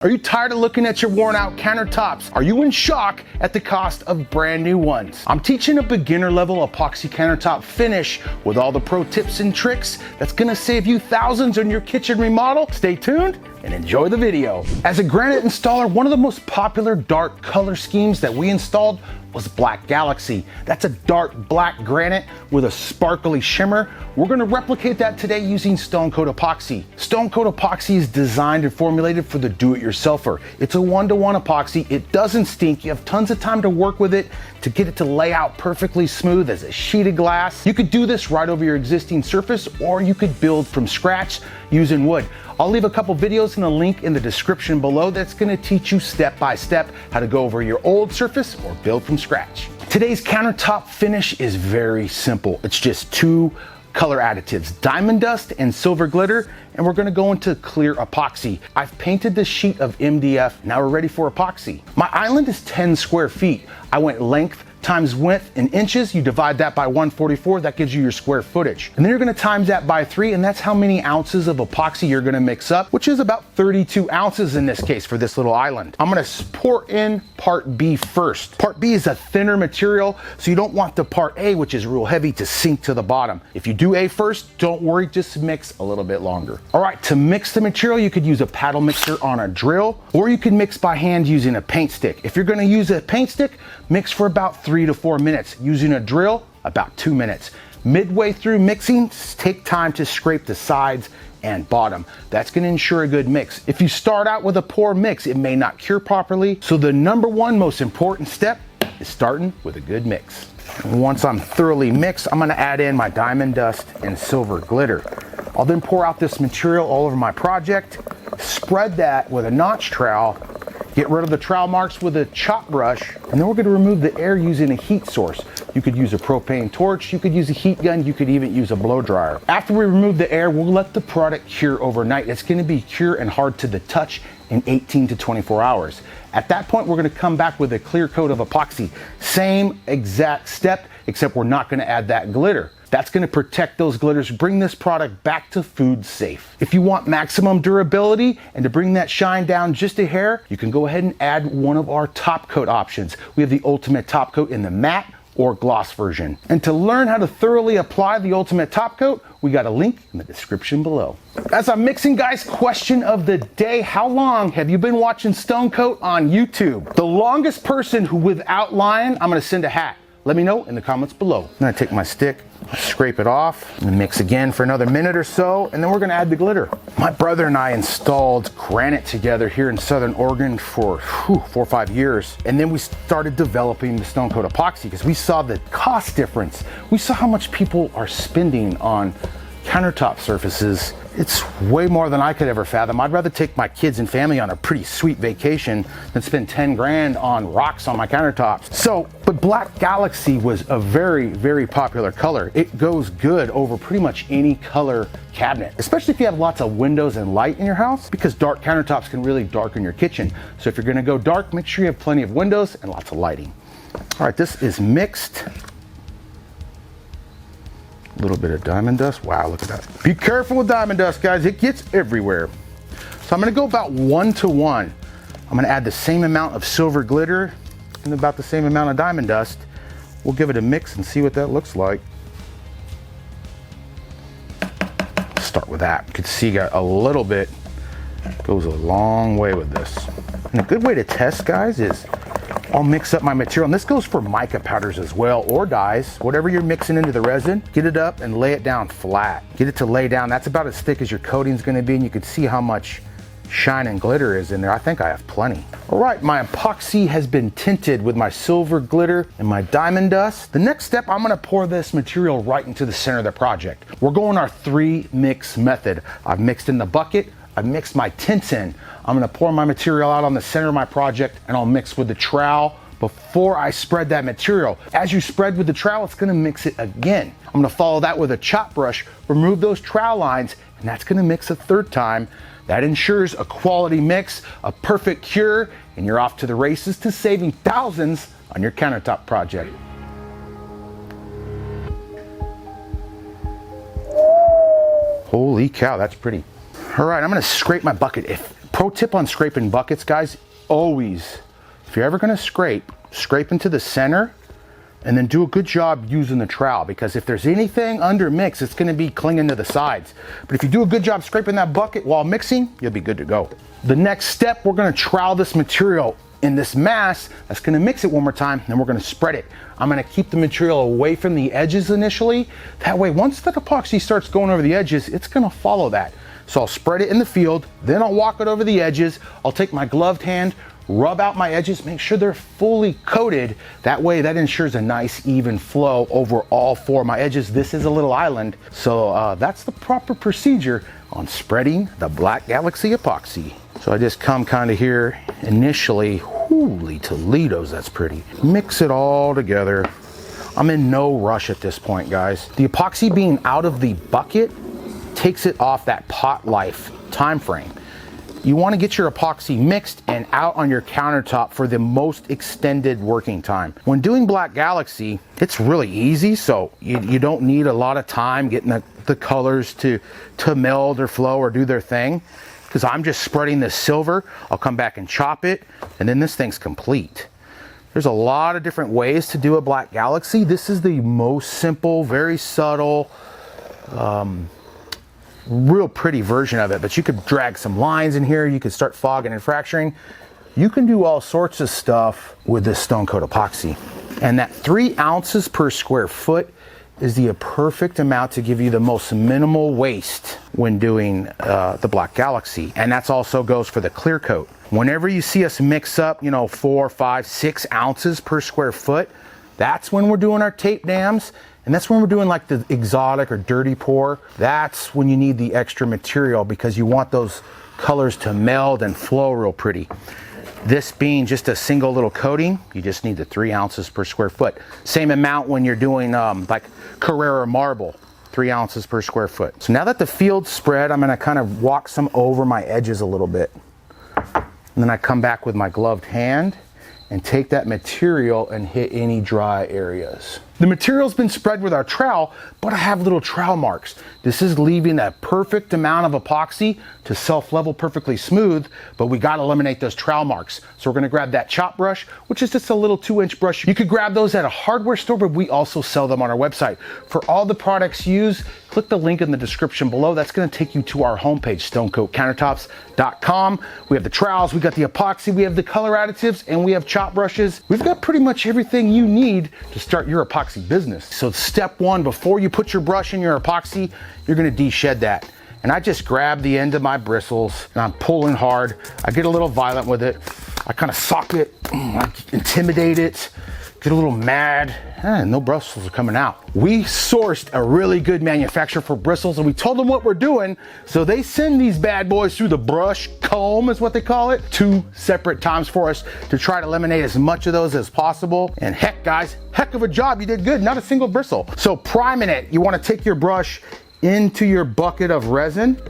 Are you tired of looking at your worn out countertops? Are you in shock at the cost of brand new ones? I'm teaching a beginner level epoxy countertop finish with all the pro tips and tricks that's gonna save you thousands on your kitchen remodel. Stay tuned and enjoy the video. As a Granite installer, one of the most popular dark color schemes that we installed was Black Galaxy. That's a dark black granite with a sparkly shimmer. We're gonna replicate that today using Stone Coat Epoxy. Stone Coat Epoxy is designed and formulated for the do-it-yourselfer. It's a one-to-one epoxy. It doesn't stink. You have tons of time to work with it to get it to lay out perfectly smooth as a sheet of glass. You could do this right over your existing surface, or you could build from scratch using wood. I'll leave a couple videos and a link in the description below that's gonna teach you step by step how to go over your old surface or build from scratch. Today's countertop finish is very simple. It's just two color additives, diamond dust and silver glitter, and we're gonna go into clear epoxy. I've painted this sheet of MDF, now we're ready for epoxy. My island is 10 square feet. I went length times width in inches. You divide that by 144, that gives you your square footage. And then you're gonna times that by 3, and that's how many ounces of epoxy you're gonna mix up, which is about 32 ounces in this case for this little island. I'm gonna pour in part B first. Part B is a thinner material, so you don't want the part A, which is real heavy, to sink to the bottom. If you do A first, don't worry, just mix a little bit longer. All right, to mix the material, you could use a paddle mixer on a drill, or you can mix by hand using a paint stick. If you're gonna use a paint stick, mix for about 3 to 4 minutes. Using a drill, about 2 minutes. Midway through mixing, take time to scrape the sides and bottom. That's gonna ensure a good mix. If you start out with a poor mix, it may not cure properly. So the number one most important step is starting with a good mix. Once I'm thoroughly mixed, I'm gonna add in my diamond dust and silver glitter. I'll then pour out this material all over my project, spread that with a notch trowel, get rid of the trowel marks with a chop brush, and then we're gonna remove the air using a heat source. You could use a propane torch, you could use a heat gun, you could even use a blow dryer. After we remove the air, we'll let the product cure overnight. It's gonna be cure and hard to the touch in 18 to 24 hours. At that point, we're gonna come back with a clear coat of epoxy. Same exact step, except we're not gonna add that glitter. That's gonna protect those glitters, bring this product back to food safe. If you want maximum durability and to bring that shine down just a hair, you can go ahead and add one of our top coat options. We have the ultimate top coat in the matte or gloss version. And to learn how to thoroughly apply the ultimate top coat, we got a link in the description below. As I'm mixing, guys, question of the day: how long have you been watching Stone Coat on YouTube? The longest person who, without lying, I'm gonna send a hat. Let me know in the comments below. I'm gonna take my stick, scrape it off, and mix again for another minute or so, and then we're gonna add the glitter. My brother and I installed Granite together here in Southern Oregon for 4 or 5 years, and then we started developing the Stone Coat Epoxy because we saw the cost difference. We saw how much people are spending on countertop surfaces. It's way more than I could ever fathom. I'd rather take my kids and family on a pretty sweet vacation than spend 10 grand on rocks on my countertops. But Black Galaxy was a very, very popular color. It goes good over pretty much any color cabinet, especially if you have lots of windows and light in your house, because dark countertops can really darken your kitchen. So if you're gonna go dark, make sure you have plenty of windows and lots of lighting. All right, this is mixed. A little bit of diamond dust. Wow, look at that. Be careful with diamond dust, guys. It gets everywhere. So I'm gonna go about 1 to 1. I'm gonna add the same amount of silver glitter and about the same amount of diamond dust. We'll give it a mix and see what that looks like. Start with that. You can see got a little bit, goes a long way with this. And a good way to test, guys, is I'll mix up my material, and this goes for mica powders as well, or dyes, whatever you're mixing into the resin. Get it up and lay it down flat. Get it to lay down. That's about as thick as your coating's gonna be, and you can see how much shine and glitter is in there. I think I have plenty. All right, my epoxy has been tinted with my silver glitter and my diamond dust. The next step, I'm gonna pour this material right into the center of the project. We're going our 3 mix method. I've mixed in the bucket, I've mixed my tints in. I'm gonna pour my material out on the center of my project, and I'll mix with the trowel before I spread that material. As you spread with the trowel, it's gonna mix it again. I'm gonna follow that with a chop brush, remove those trowel lines, and that's gonna mix a 3rd time. That ensures a quality mix, a perfect cure, and you're off to the races to saving thousands on your countertop project. Holy cow, that's pretty. All right, I'm gonna scrape my bucket. Pro tip on scraping buckets, guys, always, if you're ever gonna scrape into the center and then do a good job using the trowel, because if there's anything under mix, it's gonna be clinging to the sides. But if you do a good job scraping that bucket while mixing, you'll be good to go. The next step, we're gonna trowel this material in this mass that's gonna mix it one more time, then we're gonna spread it. I'm gonna keep the material away from the edges initially. That way, once that epoxy starts going over the edges, it's gonna follow that. So I'll spread it in the field, then I'll walk it over the edges. I'll take my gloved hand, rub out my edges, make sure they're fully coated. That way, that ensures a nice even flow over all four of my edges. This is a little island, so that's the proper procedure on spreading the Black Galaxy epoxy. So I just come kind of here initially. Holy Toledos, that's pretty. Mix it all together. I'm in no rush at this point, guys. The epoxy being out of the bucket takes it off that pot life time frame. You want to get your epoxy mixed and out on your countertop for the most extended working time. When doing Black Galaxy, it's really easy, so you don't need a lot of time getting the colors to meld or flow or do their thing, because I'm just spreading this silver. I'll come back and chop it, and then this thing's complete. There's a lot of different ways to do a Black Galaxy. This is the most simple, very subtle, real pretty version of it, but you could drag some lines in here. You could start fogging and fracturing. You can do all sorts of stuff with this Stone Coat epoxy. And that 3 ounces per square foot is the perfect amount to give you the most minimal waste when doing the Black Galaxy. And that also goes for the clear coat. Whenever you see us mix up, 4, 5, 6 ounces per square foot, that's when we're doing our tape dams. And that's when we're doing like the exotic or dirty pour. That's when you need the extra material, because you want those colors to meld and flow real pretty. This being just a single little coating, you just need the 3 ounces per square foot. Same amount when you're doing like Carrara marble, 3 ounces per square foot. So now that the field's spread, I'm gonna kind of walk some over my edges a little bit. And then I come back with my gloved hand and take that material and hit any dry areas. The material's been spread with our trowel, but I have little trowel marks. This is leaving that perfect amount of epoxy to self-level perfectly smooth, but we gotta eliminate those trowel marks. So we're gonna grab that chop brush, which is just a little 2-inch brush. You could grab those at a hardware store, but we also sell them on our website. For all the products used, click the link in the description below. That's gonna take you to our homepage, stonecoatcountertops.com. We have the trowels, we got the epoxy, we have the color additives, and we have chop brushes. We've got pretty much everything you need to start your epoxy business. So step 1, before you put your brush in your epoxy, you're gonna de-shed that. And I just grab the end of my bristles and I'm pulling hard. I get a little violent with it. I kind of sock it, I intimidate it, get a little mad, and no bristles are coming out. We sourced a really good manufacturer for bristles, and we told them what we're doing, so they send these bad boys through the brush comb, is what they call it, 2 separate times for us to try to eliminate as much of those as possible. And heck, guys, heck of a job, you did good, not a single bristle. So priming it, you want to take your brush into your bucket of resin.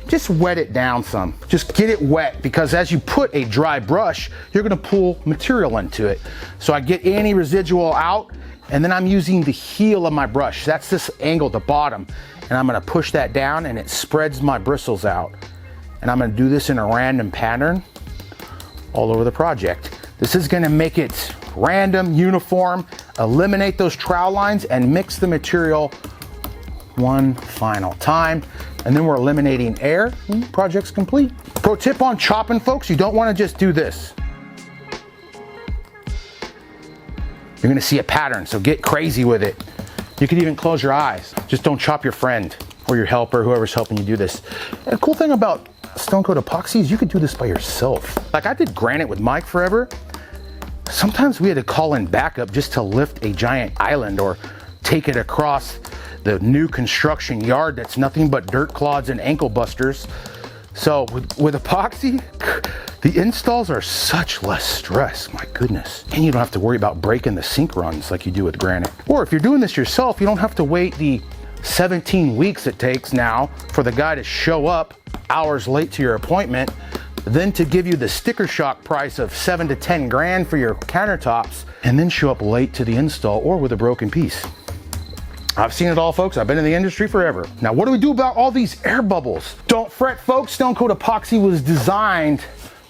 Just wet it down some. Just get it wet, because as you put a dry brush, you're gonna pull material into it. So I get any residual out, and then I'm using the heel of my brush. That's this angle at the bottom. And I'm gonna push that down, and it spreads my bristles out. And I'm gonna do this in a random pattern all over the project. This is gonna make it random, uniform, eliminate those trowel lines, and mix the material one final time. And then we're eliminating air, and project's complete. Pro tip on chopping, folks, you don't wanna just do this. You're gonna see a pattern, so get crazy with it. You could even close your eyes. Just don't chop your friend or your helper, whoever's helping you do this. And the cool thing about Stone Coat epoxy is you could do this by yourself. Like I did Granite with Mike forever. Sometimes we had to call in backup just to lift a giant island or take it across the new construction yard that's nothing but dirt clods and ankle busters. So with epoxy, the installs are such less stress, my goodness. And you don't have to worry about breaking the sink runs like you do with Granite. Or if you're doing this yourself, you don't have to wait the 17 weeks it takes now for the guy to show up hours late to your appointment, then to give you the sticker shock price of 7 to 10 grand for your countertops, and then show up late to the install or with a broken piece. I've seen it all, folks. I've been in the industry forever. Now, what do we do about all these air bubbles? Don't fret, folks. Stone Coat Epoxy was designed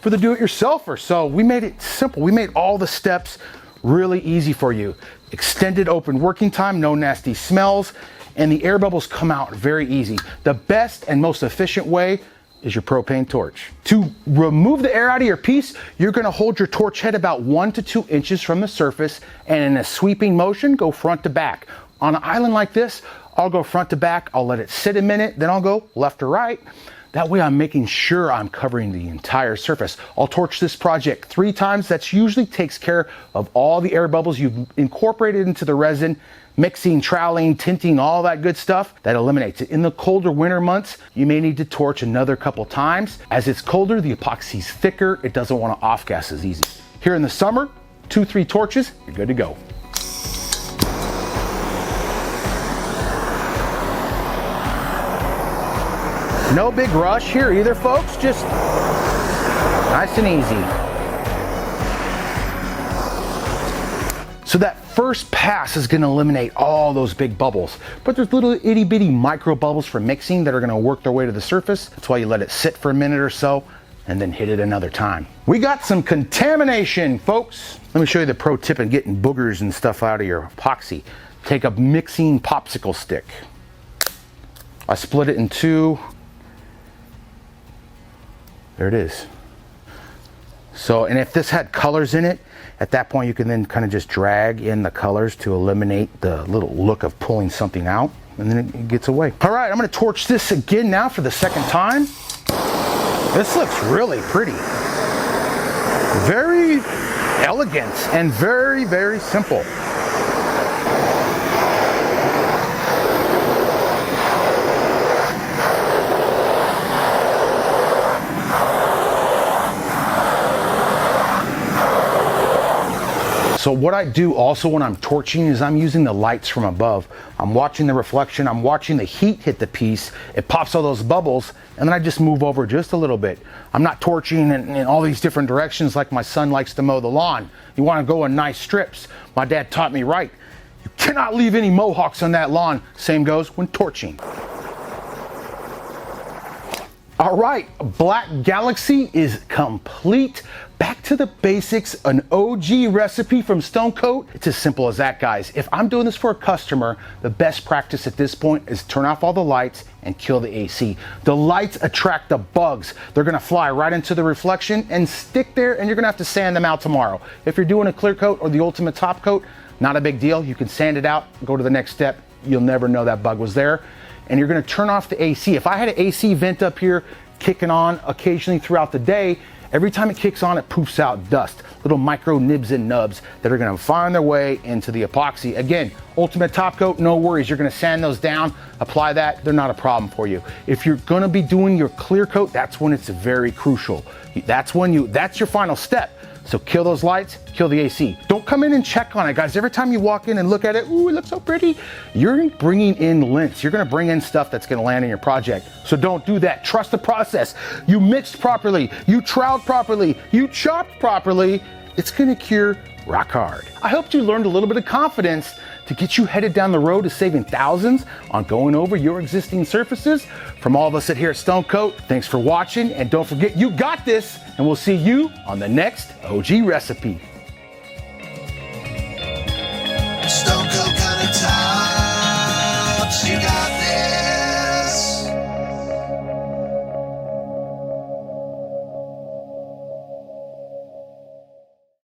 for the do-it-yourselfer, so we made it simple. We made all the steps really easy for you. Extended open working time, no nasty smells, and the air bubbles come out very easy. The best and most efficient way is your propane torch. To remove the air out of your piece, you're gonna hold your torch head about 1 to 2 inches from the surface, and in a sweeping motion, go front to back. On an island like this, I'll go front to back, I'll let it sit a minute, then I'll go left to right. That way I'm making sure I'm covering the entire surface. I'll torch this project 3 times. That usually takes care of all the air bubbles you've incorporated into the resin, mixing, troweling, tinting, all that good stuff. That eliminates it. In the colder winter months, you may need to torch another couple times. As it's colder, the epoxy's thicker. It doesn't want to off-gas as easy. Here in the summer, 2-3 torches, you're good to go. No big rush here either, folks, just nice and easy. So that first pass is gonna eliminate all those big bubbles, but there's little itty bitty micro bubbles for mixing that are gonna work their way to the surface. That's why you let it sit for a minute or so and then hit it another time. We got some contamination, folks. Let me show you the pro tip in getting boogers and stuff out of your epoxy. Take a mixing popsicle stick. I split it in 2. There it is. So, and if this had colors in it, at that point you can then kind of just drag in the colors to eliminate the little look of pulling something out, and then it gets away. All right, I'm gonna torch this again now for the second time. This looks really pretty. Very elegant and very, very simple. So what I do also when I'm torching is I'm using the lights from above. I'm watching the reflection, I'm watching the heat hit the piece, it pops all those bubbles, and then I just move over just a little bit. I'm not torching in all these different directions like my son likes to mow the lawn. You wanna go in nice strips. My dad taught me right. You cannot leave any mohawks on that lawn. Same goes when torching. All right, Black Galaxy is complete. Back to the basics, an OG recipe from Stone Coat. It's as simple as that, guys. If I'm doing this for a customer, the best practice at this point is turn off all the lights and kill the AC. The lights attract the bugs. They're gonna fly right into the reflection and stick there, and you're gonna have to sand them out tomorrow. If you're doing a clear coat or the ultimate top coat, not a big deal. You can sand it out, go to the next step. You'll never know that bug was there. And you're gonna turn off the AC. If I had an AC vent up here kicking on occasionally throughout the day, every time it kicks on, it poofs out dust, little micro nibs and nubs that are gonna find their way into the epoxy. Again, ultimate top coat, no worries. You're gonna sand those down, apply that, they're not a problem for you. If you're gonna be doing your clear coat, that's when it's very crucial. That's your final step. So kill those lights, kill the AC. Don't come in and check on it, guys. Every time you walk in and look at it, ooh, it looks so pretty, you're bringing in lint. You're gonna bring in stuff that's gonna land in your project. So don't do that. Trust the process. You mixed properly, you troweled properly, you chopped properly, it's gonna cure rock hard. I hope you learned a little bit of confidence to get you headed down the road to saving thousands on going over your existing surfaces. From all of us at here at Stone Coat, thanks for watching, and don't forget, you got this, and we'll see you on the next OG recipe.